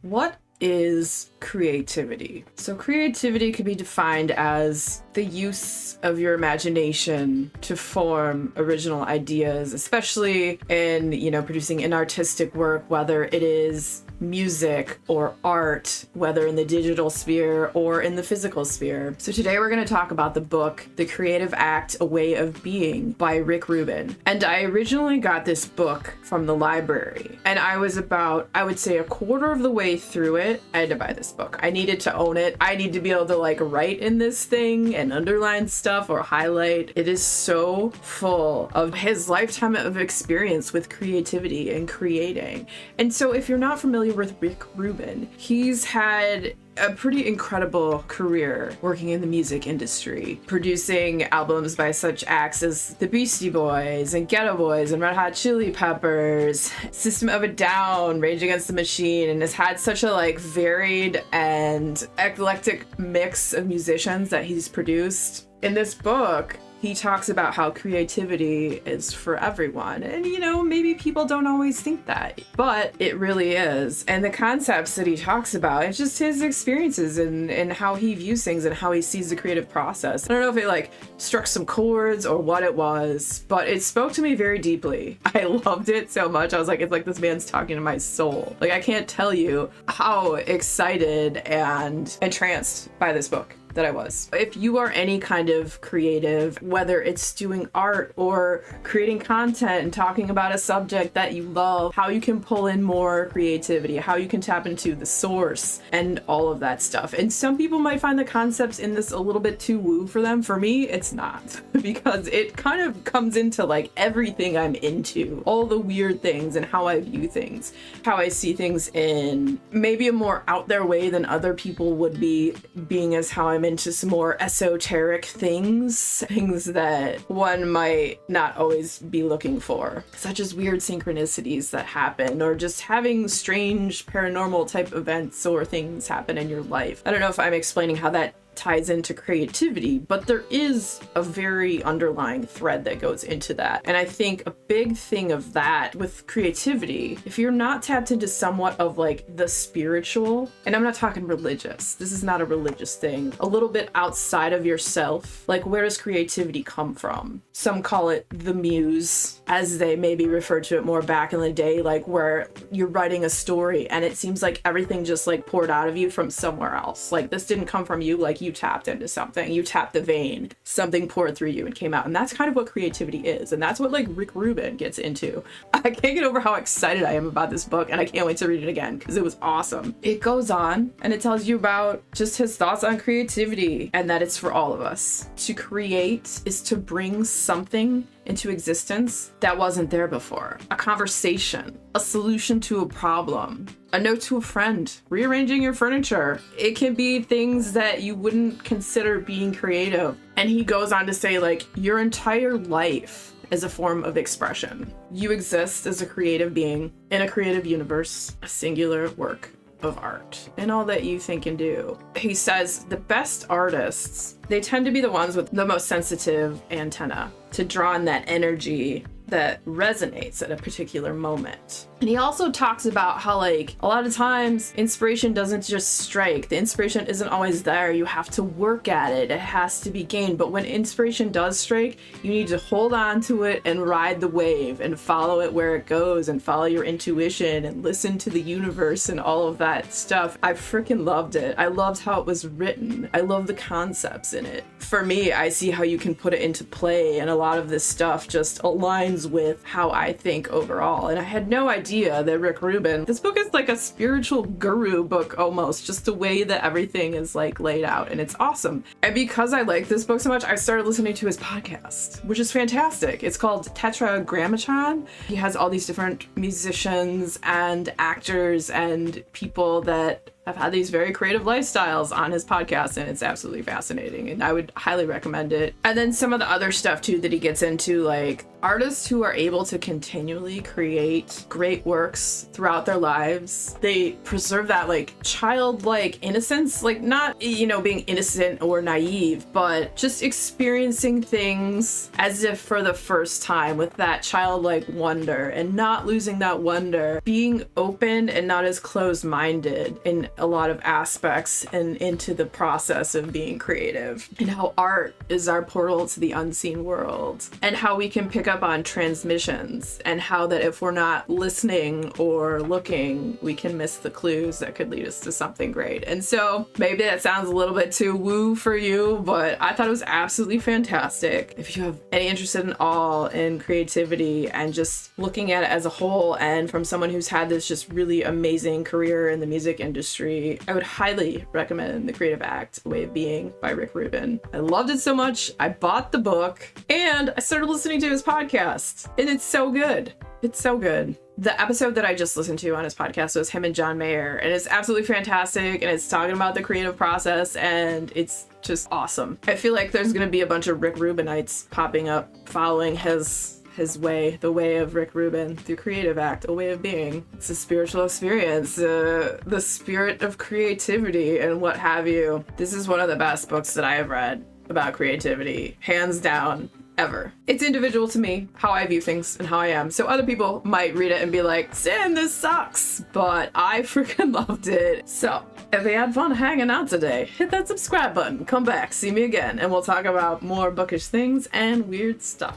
What is creativity? So creativity could be defined as the use of your imagination to form original ideas, especially in, producing an artistic work, whether it is music or art, whether in the digital sphere or in the physical sphere. So today we're going to talk about the book, The Creative Act, A Way of Being by Rick Rubin. And I originally got this book from the library, and I was about, I would say, a quarter of the way through it. I had to buy this book. I needed to own it. I need to be able to write in this thing and underline stuff or highlight. It is so full of his lifetime of experience with creativity and creating. And so if you're not familiar with Rick Rubin, he's had a pretty incredible career working in the music industry, producing albums by such acts as the Beastie Boys and Ghetto Boys and Red Hot Chili Peppers, System of a Down, Rage Against the Machine, and has had such a varied and eclectic mix of musicians that he's produced. In this book, he talks about how creativity is for everyone. And, maybe people don't always think that, but it really is. And the concepts that he talks about, it's just his experiences and how he views things and how he sees the creative process. I don't know if it struck some chords or what it was, but it spoke to me very deeply. I loved it so much. I was like, it's like this man's talking to my soul. I can't tell you how excited and entranced by this book that I was. If you are any kind of creative, whether it's doing art or creating content and talking about a subject that you love, how you can pull in more creativity, how you can tap into the source and all of that stuff. And some people might find the concepts in this a little bit too woo for them. For me, it's not, because it kind of comes into everything I'm into, all the weird things and how I view things, how I see things in maybe a more out there way than other people would be, being as how I'm into some more esoteric things that one might not always be looking for, such as weird synchronicities that happen, or just having strange paranormal type events or things happen in your life. I don't know if I'm explaining how that ties into creativity, but there is a very underlying thread that goes into that. And I think a big thing of that with creativity, if you're not tapped into somewhat of the spiritual, and I'm not talking religious, this is not a religious thing, a little bit outside of yourself, where does creativity come from? Some call it the muse, as they maybe referred to it more back in the day, where you're writing a story and it seems like everything just poured out of you from somewhere else. This didn't come from you, you tapped into something, you tapped the vein, something poured through you and came out. And that's kind of what creativity is. And that's what Rick Rubin gets into. I can't get over how excited I am about this book, and I can't wait to read it again because it was awesome. It goes on and it tells you about just his thoughts on creativity and that it's for all of us. To create is to bring something into existence that wasn't there before. A conversation, a solution to a problem, a note to a friend, rearranging your furniture. It can be things that you wouldn't consider being creative. And he goes on to say, your entire life is a form of expression. You exist as a creative being in a creative universe, a singular work of art, and all that you think and do. He says the best artists, they tend to be the ones with the most sensitive antenna to draw in that energy that resonates at a particular moment. And he also talks about how a lot of times inspiration doesn't just strike. The inspiration isn't always there. You have to work at it. It has to be gained. But when inspiration does strike, you need to hold on to it and ride the wave and follow it where it goes and follow your intuition and listen to the universe and all of that stuff. I freaking loved it. I loved how it was written. I love the concepts in it. For me, I see how you can put it into play, and a lot of this stuff just aligns with how I think overall. And I had no idea that Rick Rubin, this book is a spiritual guru book almost, just the way that everything is laid out, and it's awesome. And because I like this book so much, I started listening to his podcast, which is fantastic. It's called Tetragrammaton. He has all these different musicians and actors and people that have had these very creative lifestyles on his podcast, and it's absolutely fascinating, and I would highly recommend it. And then some of the other stuff too that he gets into, like artists who are able to continually create great works throughout their lives. They preserve that like childlike innocence, like not, you know, being innocent or naive, but just experiencing things as if for the first time with that childlike wonder, and not losing that wonder, being open and not as closed-minded in a lot of aspects and into the process of being creative, and how art is our portal to the unseen world, and how we can pick up on transmissions, and how that if we're not listening or looking, we can miss the clues that could lead us to something great. And so maybe that sounds a little bit too woo for you, but I thought it was absolutely fantastic. If you have any interest at all in creativity and just looking at it as a whole, and from someone who's had this just really amazing career in the music industry, I would highly recommend The Creative Act, A Way of Being by Rick Rubin. I loved it so much, I bought the book and I started listening to his podcast, and it's so good. It's so good. The episode that I just listened to on his podcast was him and John Mayer, and it's absolutely fantastic, and it's talking about the creative process, and it's just awesome. I feel like there's gonna be a bunch of Rick Rubinites popping up following his way, the way of Rick Rubin, the Creative Act, A Way of Being. It's a spiritual experience, the spirit of creativity and what have you. This is one of the best books that I have read about creativity, hands down, ever. It's individual to me, how I view things and how I am. So other people might read it and be like, Sam, this sucks, but I freaking loved it. So if you had fun hanging out today, hit that subscribe button, come back, see me again, and we'll talk about more bookish things and weird stuff.